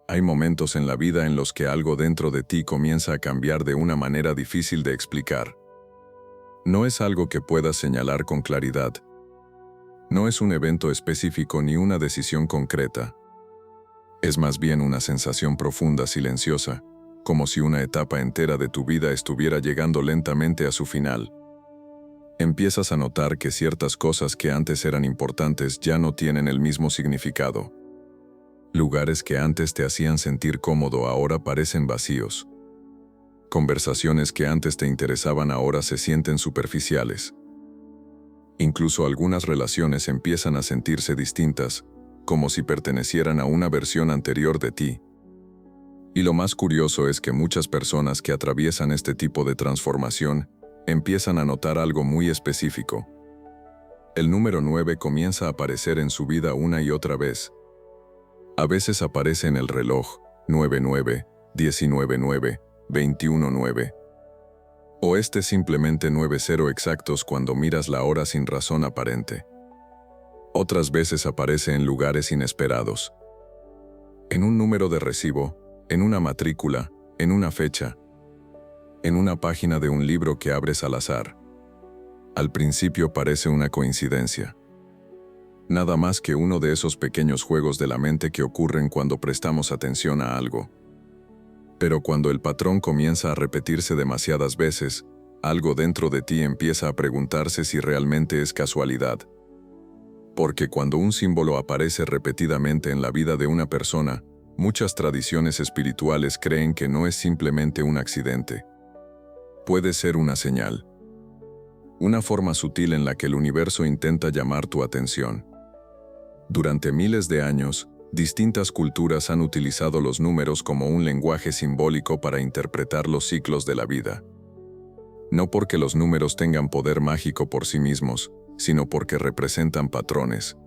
Hay momentos en la vida en los que algo dentro de ti comienza a cambiar de una manera difícil de explicar. No es algo que puedas señalar con claridad. No es un evento específico ni una decisión concreta. Es más bien una sensación profunda, silenciosa, como si una etapa entera de tu vida estuviera llegando lentamente a su final. Empiezas a notar que ciertas cosas que antes eran importantes ya no tienen el mismo significado. Lugares que antes te hacían sentir cómodo ahora parecen vacíos. Conversaciones que antes te interesaban ahora se sienten superficiales. Incluso algunas relaciones empiezan a sentirse distintas, como si pertenecieran a una versión anterior de ti. Y lo más curioso es que muchas personas que atraviesan este tipo de transformación empiezan a notar algo muy específico. El número 9 comienza a aparecer en su vida una y otra vez. A veces aparece en el reloj 99, 19-9, 21-9. O simplemente 90 exactos cuando miras la hora sin razón aparente. Otras veces aparece en lugares inesperados. En un número de recibo, en una matrícula, en una fecha, en una página de un libro que abres al azar. Al principio parece una coincidencia. Nada más que uno de esos pequeños juegos de la mente que ocurren cuando prestamos atención a algo. Pero cuando el patrón comienza a repetirse demasiadas veces, algo dentro de ti empieza a preguntarse si realmente es casualidad. Porque cuando un símbolo aparece repetidamente en la vida de una persona, muchas tradiciones espirituales creen que no es simplemente un accidente. Puede ser una señal. Una forma sutil en la que el universo intenta llamar tu atención. Durante miles de años, distintas culturas han utilizado los números como un lenguaje simbólico para interpretar los ciclos de la vida. No porque los números tengan poder mágico por sí mismos, sino porque representan patrones.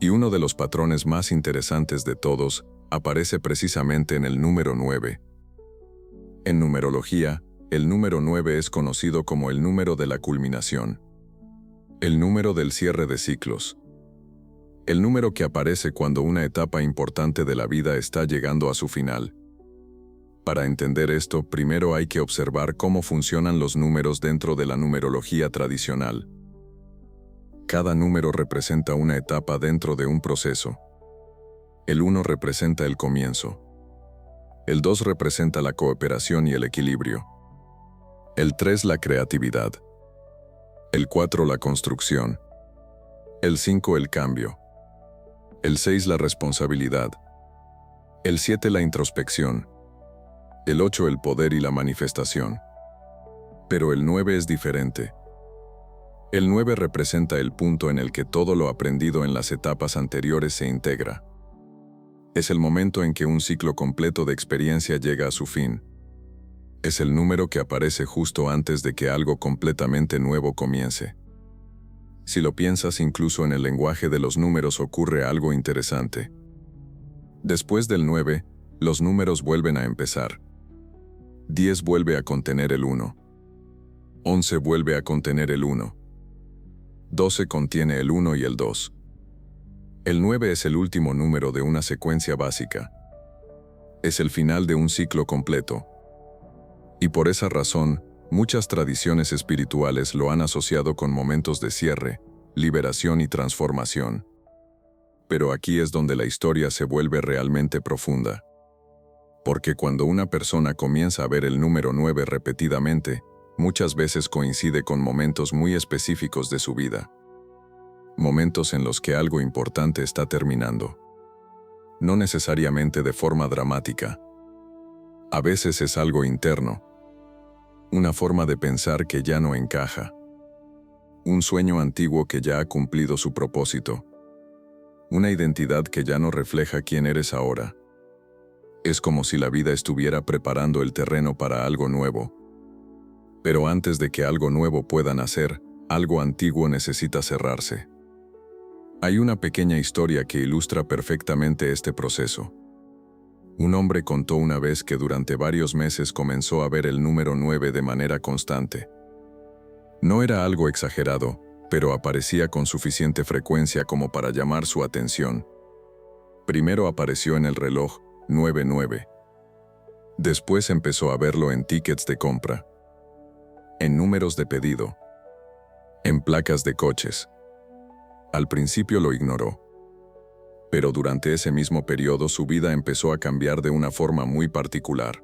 Y uno de los patrones más interesantes de todos aparece precisamente en el número 9. En numerología, el número 9 es conocido como el número de la culminación. El número del cierre de ciclos. El número que aparece cuando una etapa importante de la vida está llegando a su final. Para entender esto, primero hay que observar cómo funcionan los números dentro de la numerología tradicional. Cada número representa una etapa dentro de un proceso. El 1 representa el comienzo. El 2 representa la cooperación y el equilibrio. El 3 la creatividad. El 4 la construcción. El 5 el cambio. El 6 la responsabilidad. El 7 la introspección. El 8 el poder y la manifestación. Pero el 9 es diferente. El 9 representa el punto en el que todo lo aprendido en las etapas anteriores se integra. Es el momento en que un ciclo completo de experiencia llega a su fin. Es el número que aparece justo antes de que algo completamente nuevo comience. Si lo piensas, incluso en el lenguaje de los números ocurre algo interesante. Después del 9, los números vuelven a empezar. 10 vuelve a contener el 1. 11 vuelve a contener el 1. 12 contiene el 1 y el 2. El 9 es el último número de una secuencia básica. Es el final de un ciclo completo. Y por esa razón, muchas tradiciones espirituales lo han asociado con momentos de cierre, liberación y transformación. Pero aquí es donde la historia se vuelve realmente profunda. Porque cuando una persona comienza a ver el número 9 repetidamente, muchas veces coincide con momentos muy específicos de su vida. Momentos en los que algo importante está terminando. No necesariamente de forma dramática. A veces es algo interno. Una forma de pensar que ya no encaja. Un sueño antiguo que ya ha cumplido su propósito. Una identidad que ya no refleja quién eres ahora. Es como si la vida estuviera preparando el terreno para algo nuevo. Pero antes de que algo nuevo pueda nacer, algo antiguo necesita cerrarse. Hay una pequeña historia que ilustra perfectamente este proceso. Un hombre contó una vez que durante varios meses comenzó a ver el número 9 de manera constante. No era algo exagerado, pero aparecía con suficiente frecuencia como para llamar su atención. Primero apareció en el reloj 99. Después empezó a verlo en tickets de compra, en números de pedido, en placas de coches. Al principio lo ignoró, pero durante ese mismo periodo su vida empezó a cambiar de una forma muy particular.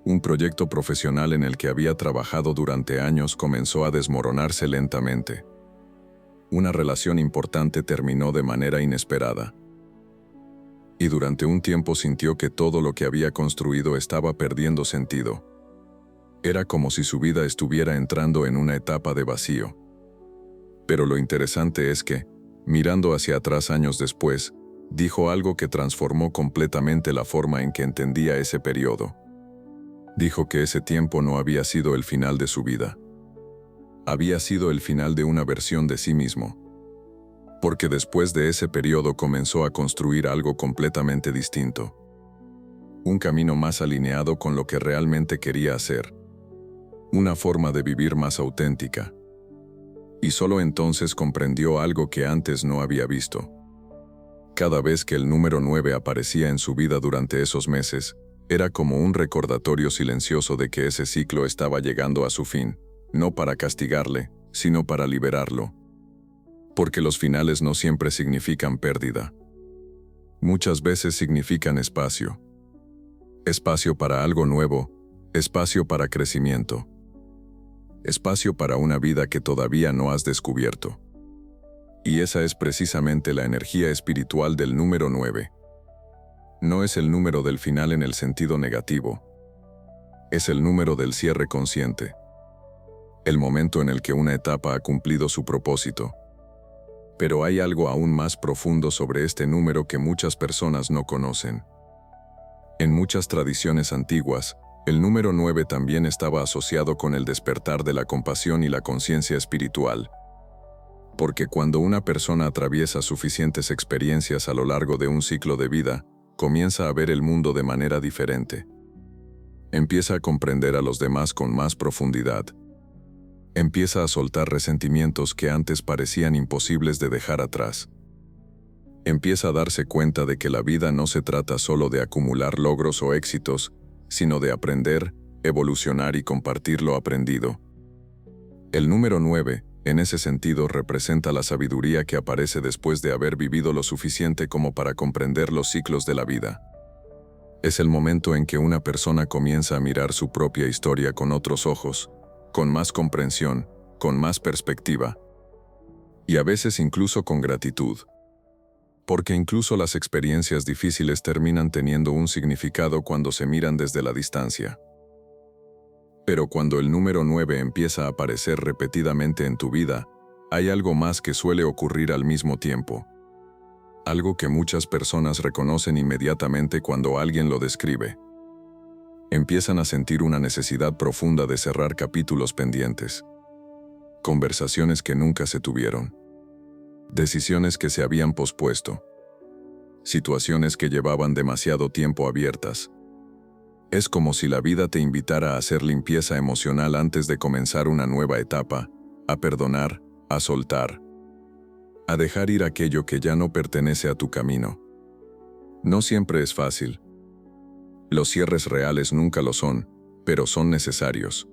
Un proyecto profesional en el que había trabajado durante años comenzó a desmoronarse lentamente. Una relación importante terminó de manera inesperada. Y durante un tiempo sintió que todo lo que había construido estaba perdiendo sentido. Era como si su vida estuviera entrando en una etapa de vacío. Pero lo interesante es que, mirando hacia atrás años después, dijo algo que transformó completamente la forma en que entendía ese periodo. Dijo que ese tiempo no había sido el final de su vida. Había sido el final de una versión de sí mismo. Porque después de ese periodo comenzó a construir algo completamente distinto. Un camino más alineado con lo que realmente quería hacer. Una forma de vivir más auténtica. Y solo entonces comprendió algo que antes no había visto. Cada vez que el número 9 aparecía en su vida durante esos meses, era como un recordatorio silencioso de que ese ciclo estaba llegando a su fin, no para castigarle, sino para liberarlo. Porque los finales no siempre significan pérdida. Muchas veces significan espacio. Espacio para algo nuevo, espacio para crecimiento. Espacio para una vida que todavía no has descubierto. Y esa es precisamente la energía espiritual del número 9. No es el número del final en el sentido negativo. Es el número del cierre consciente. El momento en el que una etapa ha cumplido su propósito. Pero hay algo aún más profundo sobre este número que muchas personas no conocen. En muchas tradiciones antiguas, el número 9 también estaba asociado con el despertar de la compasión y la conciencia espiritual. Porque cuando una persona atraviesa suficientes experiencias a lo largo de un ciclo de vida, comienza a ver el mundo de manera diferente. Empieza a comprender a los demás con más profundidad. Empieza a soltar resentimientos que antes parecían imposibles de dejar atrás. Empieza a darse cuenta de que la vida no se trata solo de acumular logros o éxitos, sino de aprender, evolucionar y compartir lo aprendido. El número 9, en ese sentido, representa la sabiduría que aparece después de haber vivido lo suficiente como para comprender los ciclos de la vida. Es el momento en que una persona comienza a mirar su propia historia con otros ojos, con más comprensión, con más perspectiva. Y a veces incluso con gratitud. Porque incluso las experiencias difíciles terminan teniendo un significado cuando se miran desde la distancia. Pero cuando el número 9 empieza a aparecer repetidamente en tu vida, hay algo más que suele ocurrir al mismo tiempo. Algo que muchas personas reconocen inmediatamente cuando alguien lo describe. Empiezan a sentir una necesidad profunda de cerrar capítulos pendientes. Conversaciones que nunca se tuvieron. Decisiones que se habían pospuesto. Situaciones que llevaban demasiado tiempo abiertas. Es como si la vida te invitara a hacer limpieza emocional antes de comenzar una nueva etapa, a perdonar, a soltar, a dejar ir aquello que ya no pertenece a tu camino. No siempre es fácil. Los cierres reales nunca lo son, pero son necesarios.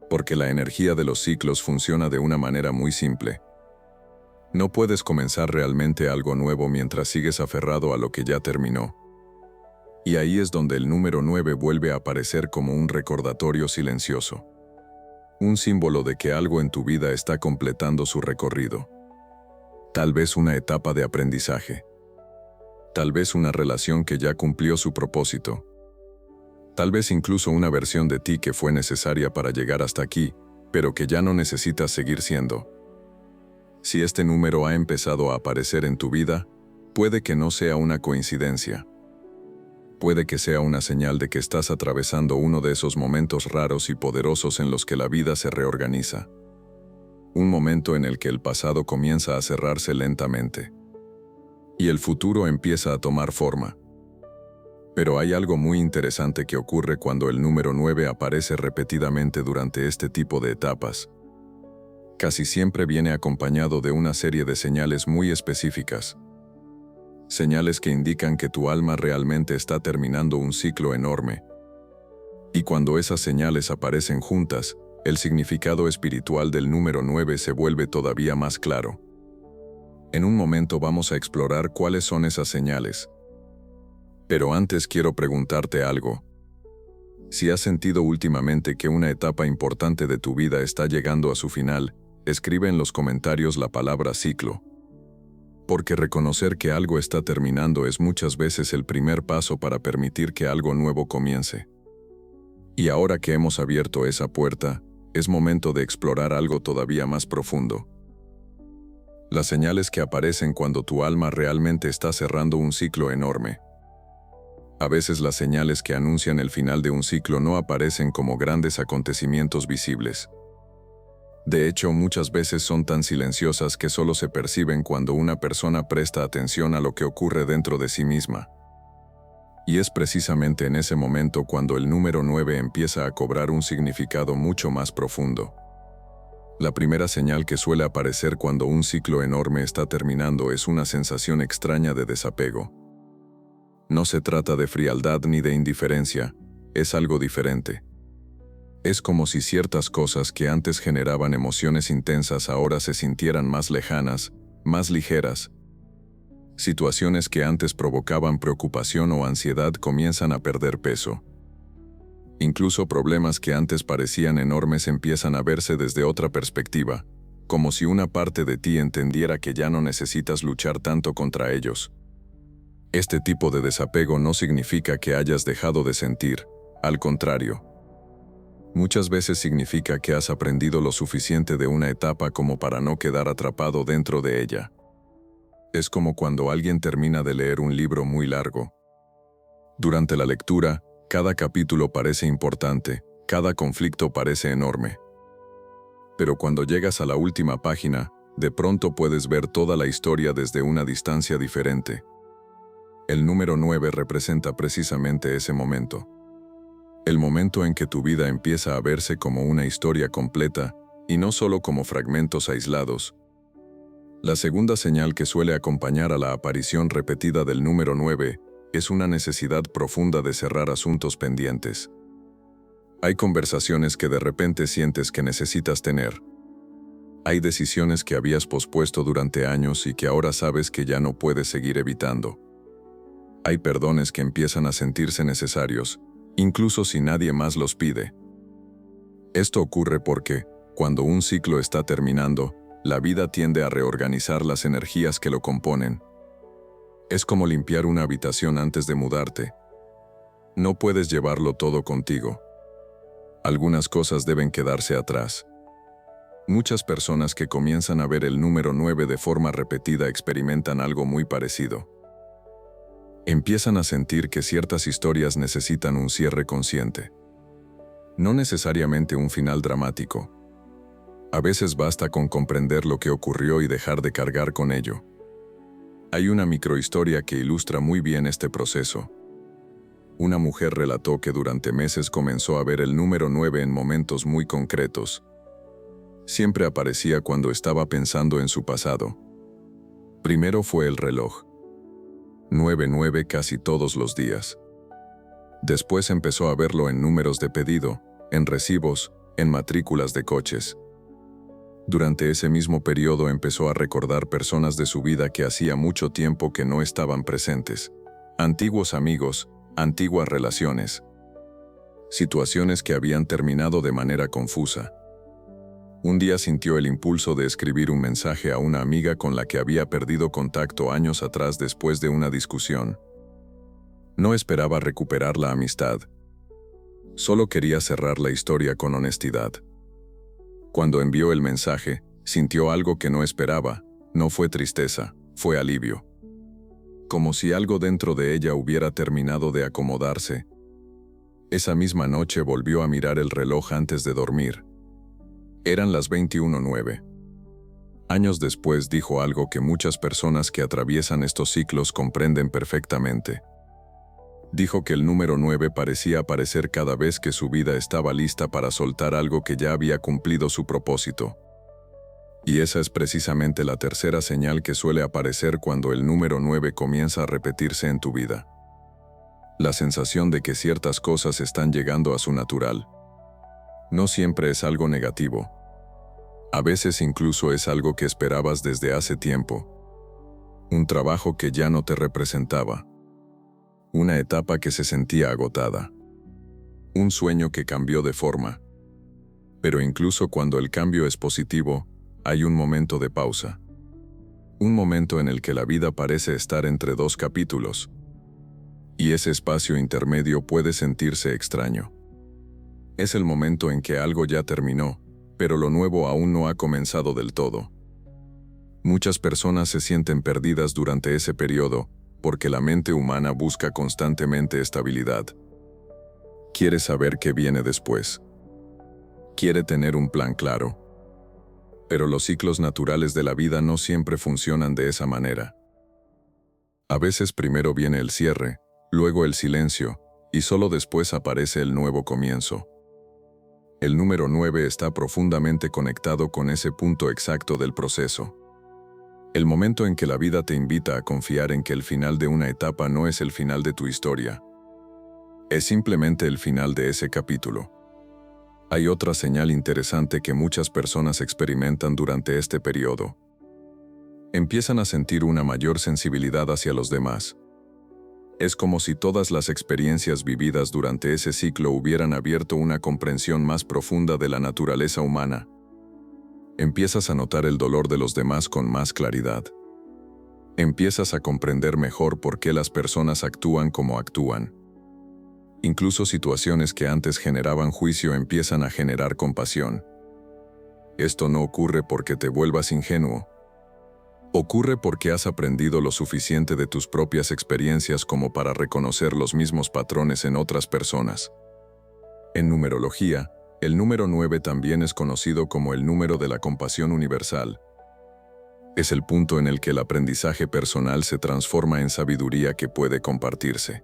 Porque la energía de los ciclos funciona de una manera muy simple. No puedes comenzar realmente algo nuevo mientras sigues aferrado a lo que ya terminó. Y ahí es donde el número 9 vuelve a aparecer como un recordatorio silencioso. Un símbolo de que algo en tu vida está completando su recorrido. Tal vez una etapa de aprendizaje. Tal vez una relación que ya cumplió su propósito. Tal vez incluso una versión de ti que fue necesaria para llegar hasta aquí, pero que ya no necesitas seguir siendo. Si este número ha empezado a aparecer en tu vida, puede que no sea una coincidencia. Puede que sea una señal de que estás atravesando uno de esos momentos raros y poderosos en los que la vida se reorganiza. Un momento en el que el pasado comienza a cerrarse lentamente. Y el futuro empieza a tomar forma. Pero hay algo muy interesante que ocurre cuando el número 9 aparece repetidamente durante este tipo de etapas. Casi siempre viene acompañado de una serie de señales muy específicas. señales que indican que tu alma realmente está terminando un ciclo enorme. Y cuando esas señales aparecen juntas, el significado espiritual del número 9 se vuelve todavía más claro. En un momento vamos a explorar cuáles son esas señales. Pero antes quiero preguntarte algo. Si has sentido últimamente que una etapa importante de tu vida está llegando a su final, escribe en los comentarios la palabra ciclo. Porque reconocer que algo está terminando es muchas veces el primer paso para permitir que algo nuevo comience. Y ahora que hemos abierto esa puerta, es momento de explorar algo todavía más profundo. Las señales que aparecen cuando tu alma realmente está cerrando un ciclo enorme. A veces las señales que anuncian el final de un ciclo no aparecen como grandes acontecimientos visibles. De hecho, muchas veces son tan silenciosas que solo se perciben cuando una persona presta atención a lo que ocurre dentro de sí misma. Y es precisamente en ese momento cuando el número 9 empieza a cobrar un significado mucho más profundo. La primera señal que suele aparecer cuando un ciclo enorme está terminando es una sensación extraña de desapego. No se trata de frialdad ni de indiferencia, es algo diferente. Es como si ciertas cosas que antes generaban emociones intensas ahora se sintieran más lejanas, más ligeras. Situaciones que antes provocaban preocupación o ansiedad comienzan a perder peso. Incluso problemas que antes parecían enormes empiezan a verse desde otra perspectiva, como si una parte de ti entendiera que ya no necesitas luchar tanto contra ellos. Este tipo de desapego no significa que hayas dejado de sentir, al contrario. Muchas veces significa que has aprendido lo suficiente de una etapa como para no quedar atrapado dentro de ella. Es como cuando alguien termina de leer un libro muy largo. Durante la lectura, cada capítulo parece importante, cada conflicto parece enorme. Pero cuando llegas a la última página, de pronto puedes ver toda la historia desde una distancia diferente. El número 9 representa precisamente ese momento. El momento en que tu vida empieza a verse como una historia completa, y no solo como fragmentos aislados. La segunda señal que suele acompañar a la aparición repetida del número 9 es una necesidad profunda de cerrar asuntos pendientes. Hay conversaciones que de repente sientes que necesitas tener. Hay decisiones que habías pospuesto durante años y que ahora sabes que ya no puedes seguir evitando. Hay perdones que empiezan a sentirse necesarios, incluso si nadie más los pide. Esto ocurre porque, cuando un ciclo está terminando, la vida tiende a reorganizar las energías que lo componen. Es como limpiar una habitación antes de mudarte. No puedes llevarlo todo contigo. Algunas cosas deben quedarse atrás. Muchas personas que comienzan a ver el número 9 de forma repetida experimentan algo muy parecido. Empiezan a sentir que ciertas historias necesitan un cierre consciente. No necesariamente un final dramático. A veces basta con comprender lo que ocurrió y dejar de cargar con ello. Hay una microhistoria que ilustra muy bien este proceso. Una mujer relató que durante meses comenzó a ver el número 9 en momentos muy concretos. Siempre aparecía cuando estaba pensando en su pasado. Primero fue el reloj. 9-9 casi todos los días. Después empezó a verlo en números de pedido, en recibos, en matrículas de coches. Durante ese mismo periodo empezó a recordar personas de su vida que hacía mucho tiempo que no estaban presentes. Antiguos amigos, antiguas relaciones. Situaciones que habían terminado de manera confusa. Un día sintió el impulso de escribir un mensaje a una amiga con la que había perdido contacto años atrás después de una discusión. No esperaba recuperar la amistad. Solo quería cerrar la historia con honestidad. Cuando envió el mensaje, sintió algo que no esperaba. No fue tristeza, fue alivio. Como si algo dentro de ella hubiera terminado de acomodarse. Esa misma noche volvió a mirar el reloj antes de dormir. Eran las 21:09. Años después dijo algo que muchas personas que atraviesan estos ciclos comprenden perfectamente. Dijo que el número 9 parecía aparecer cada vez que su vida estaba lista para soltar algo que ya había cumplido su propósito. Y esa es precisamente la tercera señal que suele aparecer cuando el número 9 comienza a repetirse en tu vida. La sensación de que ciertas cosas están llegando a su natural. No siempre es algo negativo. A veces incluso es algo que esperabas desde hace tiempo. Un trabajo que ya no te representaba. Una etapa que se sentía agotada. Un sueño que cambió de forma. Pero incluso cuando el cambio es positivo, hay un momento de pausa. Un momento en el que la vida parece estar entre dos capítulos. Y ese espacio intermedio puede sentirse extraño. Es el momento en que algo ya terminó, pero lo nuevo aún no ha comenzado del todo. Muchas personas se sienten perdidas durante ese periodo, porque la mente humana busca constantemente estabilidad. Quiere saber qué viene después. Quiere tener un plan claro. Pero los ciclos naturales de la vida no siempre funcionan de esa manera. A veces primero viene el cierre, luego el silencio, y solo después aparece el nuevo comienzo. El número 9 está profundamente conectado con ese punto exacto del proceso. El momento en que la vida te invita a confiar en que el final de una etapa no es el final de tu historia. Es simplemente el final de ese capítulo. Hay otra señal interesante que muchas personas experimentan durante este periodo. Empiezan a sentir una mayor sensibilidad hacia los demás. Es como si todas las experiencias vividas durante ese ciclo hubieran abierto una comprensión más profunda de la naturaleza humana. Empiezas a notar el dolor de los demás con más claridad. Empiezas a comprender mejor por qué las personas actúan como actúan. Incluso situaciones que antes generaban juicio empiezan a generar compasión. Esto no ocurre porque te vuelvas ingenuo. Ocurre porque has aprendido lo suficiente de tus propias experiencias como para reconocer los mismos patrones en otras personas. En numerología, el número 9 también es conocido como el número de la compasión universal. Es el punto en el que el aprendizaje personal se transforma en sabiduría que puede compartirse.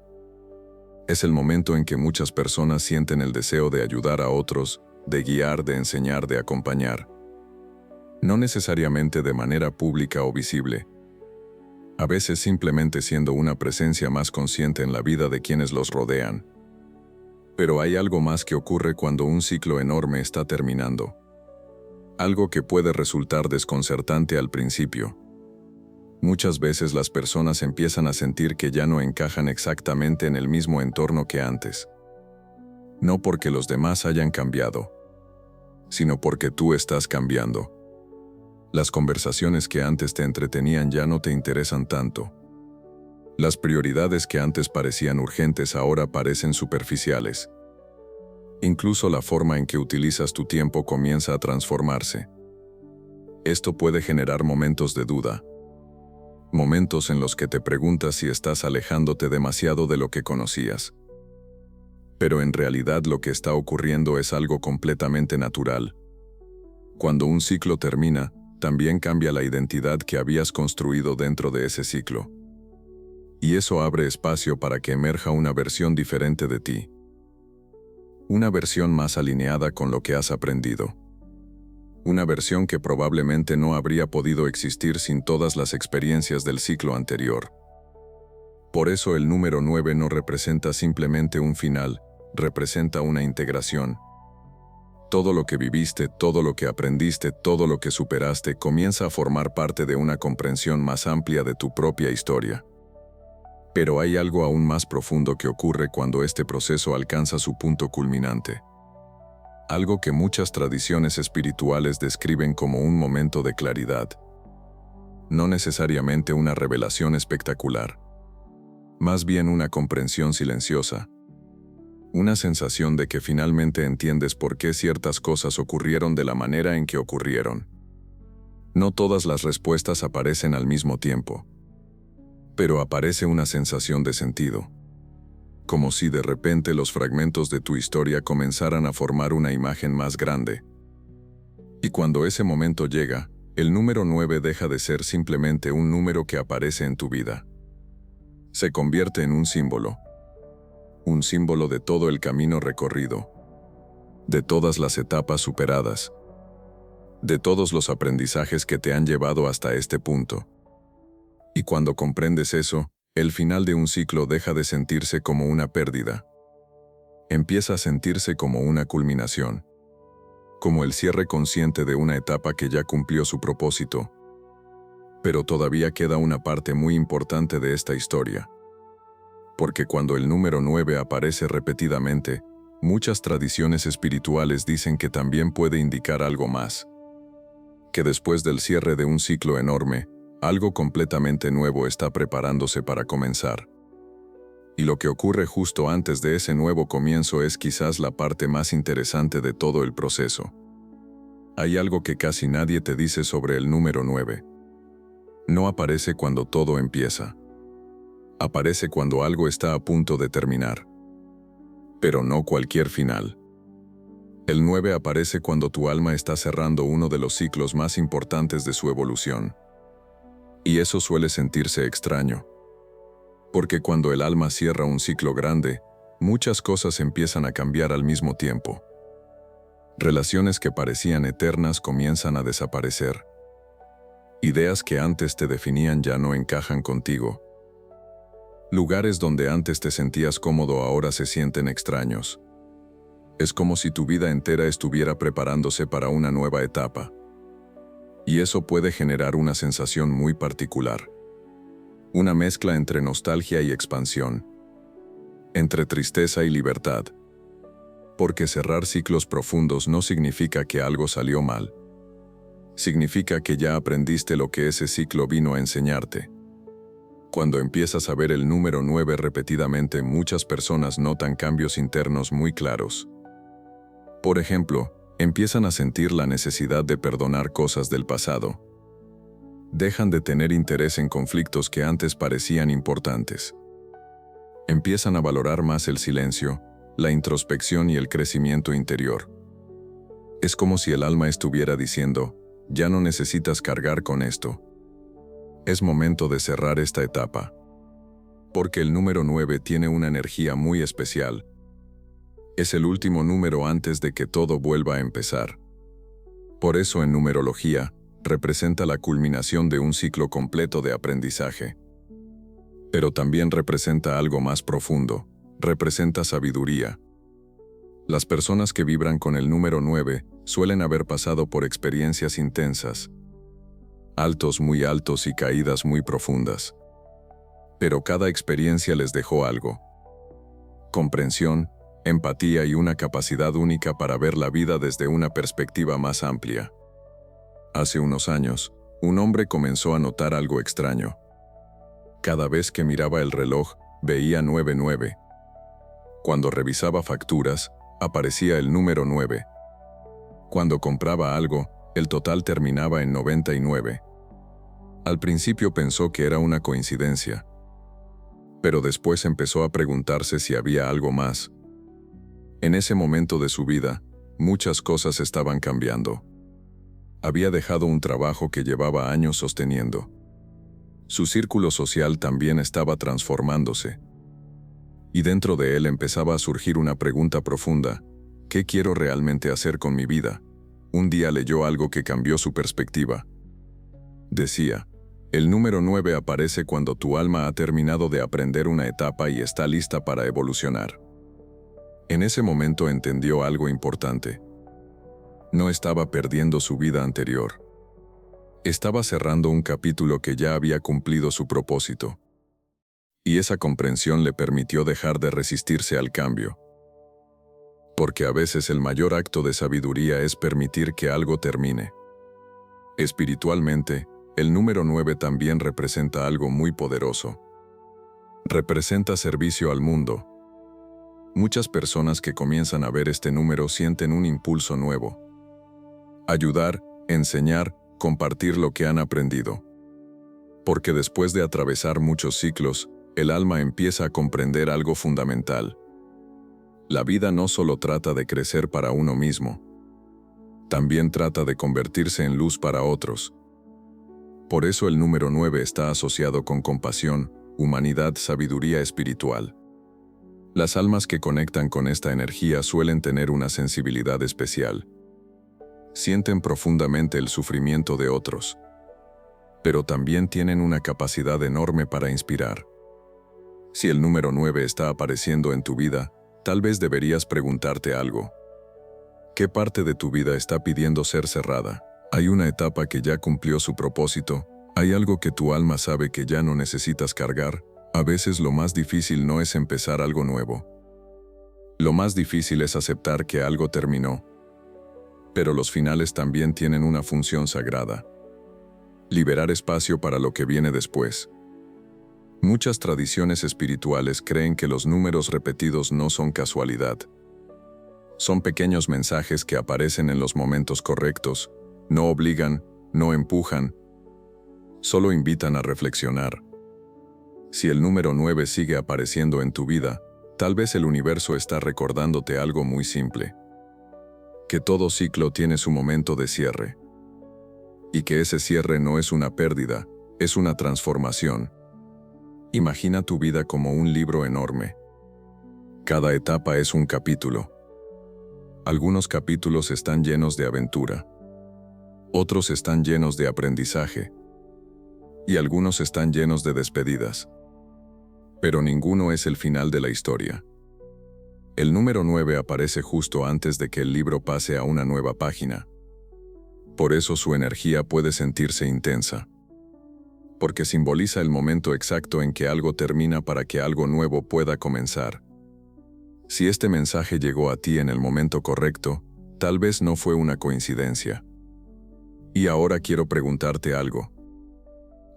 Es el momento en que muchas personas sienten el deseo de ayudar a otros, de guiar, de enseñar, de acompañar. No necesariamente de manera pública o visible. A veces simplemente siendo una presencia más consciente en la vida de quienes los rodean. Pero hay algo más que ocurre cuando un ciclo enorme está terminando. Algo que puede resultar desconcertante al principio. Muchas veces las personas empiezan a sentir que ya no encajan exactamente en el mismo entorno que antes. No porque los demás hayan cambiado, sino porque tú estás cambiando. Las conversaciones que antes te entretenían ya no te interesan tanto. Las prioridades que antes parecían urgentes ahora parecen superficiales. Incluso la forma en que utilizas tu tiempo comienza a transformarse. Esto puede generar momentos de duda. Momentos en los que te preguntas si estás alejándote demasiado de lo que conocías. Pero en realidad lo que está ocurriendo es algo completamente natural. Cuando un ciclo termina, también cambia la identidad que habías construido dentro de ese ciclo. Y eso abre espacio para que emerja una versión diferente de ti. Una versión más alineada con lo que has aprendido. Una versión que probablemente no habría podido existir sin todas las experiencias del ciclo anterior. Por eso el número 9 no representa simplemente un final, representa una integración. Todo lo que viviste, todo lo que aprendiste, todo lo que superaste comienza a formar parte de una comprensión más amplia de tu propia historia. Pero hay algo aún más profundo que ocurre cuando este proceso alcanza su punto culminante. Algo que muchas tradiciones espirituales describen como un momento de claridad. No necesariamente una revelación espectacular. Más bien una comprensión silenciosa. Una sensación de que finalmente entiendes por qué ciertas cosas ocurrieron de la manera en que ocurrieron. No todas las respuestas aparecen al mismo tiempo. Pero aparece una sensación de sentido. Como si de repente los fragmentos de tu historia comenzaran a formar una imagen más grande. Y cuando ese momento llega, el número 9 deja de ser simplemente un número que aparece en tu vida. Se convierte en un símbolo. Un símbolo de todo el camino recorrido. De todas las etapas superadas. de todos los aprendizajes que te han llevado hasta este punto. Y cuando comprendes eso, el final de un ciclo deja de sentirse como una pérdida. Empieza a sentirse como una culminación, como el cierre consciente de una etapa que ya cumplió su propósito. Pero todavía queda una parte muy importante de esta historia. Porque cuando el número 9 aparece repetidamente, muchas tradiciones espirituales dicen que también puede indicar algo más. Que después del cierre de un ciclo enorme, algo completamente nuevo está preparándose para comenzar. Y lo que ocurre justo antes de ese nuevo comienzo es quizás la parte más interesante de todo el proceso. Hay algo que casi nadie te dice sobre el número 9. No aparece cuando todo empieza. Aparece cuando algo está a punto de terminar. Pero no cualquier final. El 9 aparece cuando tu alma está cerrando uno de los ciclos más importantes de su evolución. Y eso suele sentirse extraño. Porque cuando el alma cierra un ciclo grande, muchas cosas empiezan a cambiar al mismo tiempo. Relaciones que parecían eternas comienzan a desaparecer. Ideas que antes te definían ya no encajan contigo. Lugares donde antes te sentías cómodo ahora se sienten extraños. Es como si tu vida entera estuviera preparándose para una nueva etapa. Y eso puede generar una sensación muy particular. Una mezcla entre nostalgia y expansión. Entre tristeza y libertad. Porque cerrar ciclos profundos no significa que algo salió mal. Significa que ya aprendiste lo que ese ciclo vino a enseñarte. Cuando empiezas a ver el número 9 repetidamente, muchas personas notan cambios internos muy claros. Por ejemplo, empiezan a sentir la necesidad de perdonar cosas del pasado. Dejan de tener interés en conflictos que antes parecían importantes. Empiezan a valorar más el silencio, la introspección y el crecimiento interior. Es como si el alma estuviera diciendo, ya no necesitas cargar con esto. Es momento de cerrar esta etapa. Porque el número 9 tiene una energía muy especial. Es el último número antes de que todo vuelva a empezar. Por eso en numerología, representa la culminación de un ciclo completo de aprendizaje. Pero también representa algo más profundo, representa sabiduría. Las personas que vibran con el número 9 suelen haber pasado por experiencias intensas. Altos muy altos y caídas muy profundas. Pero cada experiencia les dejó algo. Comprensión, empatía y una capacidad única para ver la vida desde una perspectiva más amplia. Hace unos años, un hombre comenzó a notar algo extraño. Cada vez que miraba el reloj, veía 99. Cuando revisaba facturas, aparecía el número 9. Cuando compraba algo, el total terminaba en 99. Al principio pensó que era una coincidencia. Pero después empezó a preguntarse si había algo más. En ese momento de su vida, muchas cosas estaban cambiando. Había dejado un trabajo que llevaba años sosteniendo. Su círculo social también estaba transformándose. Y dentro de él empezaba a surgir una pregunta profunda: ¿qué quiero realmente hacer con mi vida? Un día leyó algo que cambió su perspectiva. Decía, el número 9 aparece cuando tu alma ha terminado de aprender una etapa y está lista para evolucionar. En ese momento entendió algo importante. No estaba perdiendo su vida anterior. Estaba cerrando un capítulo que ya había cumplido su propósito. Y esa comprensión le permitió dejar de resistirse al cambio. Porque a veces el mayor acto de sabiduría es permitir que algo termine. Espiritualmente, el número 9 también representa algo muy poderoso. Representa servicio al mundo. Muchas personas que comienzan a ver este número sienten un impulso nuevo. Ayudar, enseñar, compartir lo que han aprendido. Porque después de atravesar muchos ciclos, el alma empieza a comprender algo fundamental. La vida no solo trata de crecer para uno mismo. También trata de convertirse en luz para otros. Por eso el número 9 está asociado con compasión, humanidad, sabiduría espiritual. Las almas que conectan con esta energía suelen tener una sensibilidad especial. sienten profundamente el sufrimiento de otros, pero también tienen una capacidad enorme para inspirar. Si el número 9 está apareciendo en tu vida, tal vez deberías preguntarte algo. ¿Qué parte de tu vida está pidiendo ser cerrada? ¿Hay una etapa que ya cumplió su propósito? ¿Hay algo que tu alma sabe que ya no necesitas cargar? A veces lo más difícil no es empezar algo nuevo. Lo más difícil es aceptar que algo terminó. Pero los finales también tienen una función sagrada. Liberar espacio para lo que viene después. Muchas tradiciones espirituales creen que los números repetidos no son casualidad. Son pequeños mensajes que aparecen en los momentos correctos, no obligan, no empujan, solo invitan a reflexionar. Si el número 9 sigue apareciendo en tu vida, tal vez el universo está recordándote algo muy simple. Que todo ciclo tiene su momento de cierre. Y que ese cierre no es una pérdida, es una transformación. Imagina tu vida como un libro enorme. Cada etapa es un capítulo. Algunos capítulos están llenos de aventura. Otros están llenos de aprendizaje. Y algunos están llenos de despedidas. Pero ninguno es el final de la historia. El número 9 aparece justo antes de que el libro pase a una nueva página. Por eso su energía puede sentirse intensa. Porque simboliza el momento exacto en que algo termina para que algo nuevo pueda comenzar. Si este mensaje llegó a ti en el momento correcto, tal vez no fue una coincidencia. Y ahora quiero preguntarte algo.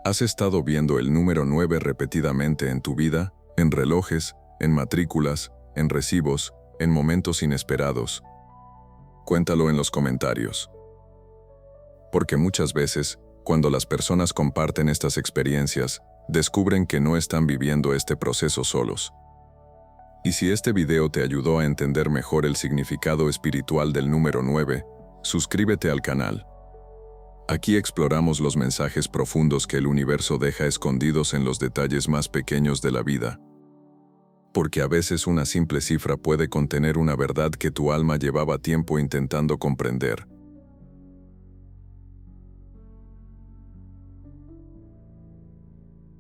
¿Has estado viendo el número 9 repetidamente en tu vida, en relojes, en matrículas, en recibos, en momentos inesperados? Cuéntalo en los comentarios. Porque muchas veces, cuando las personas comparten estas experiencias, descubren que no están viviendo este proceso solos. Y si este video te ayudó a entender mejor el significado espiritual del número 9, suscríbete al canal. Aquí exploramos los mensajes profundos que el universo deja escondidos en los detalles más pequeños de la vida. Porque a veces una simple cifra puede contener una verdad que tu alma llevaba tiempo intentando comprender.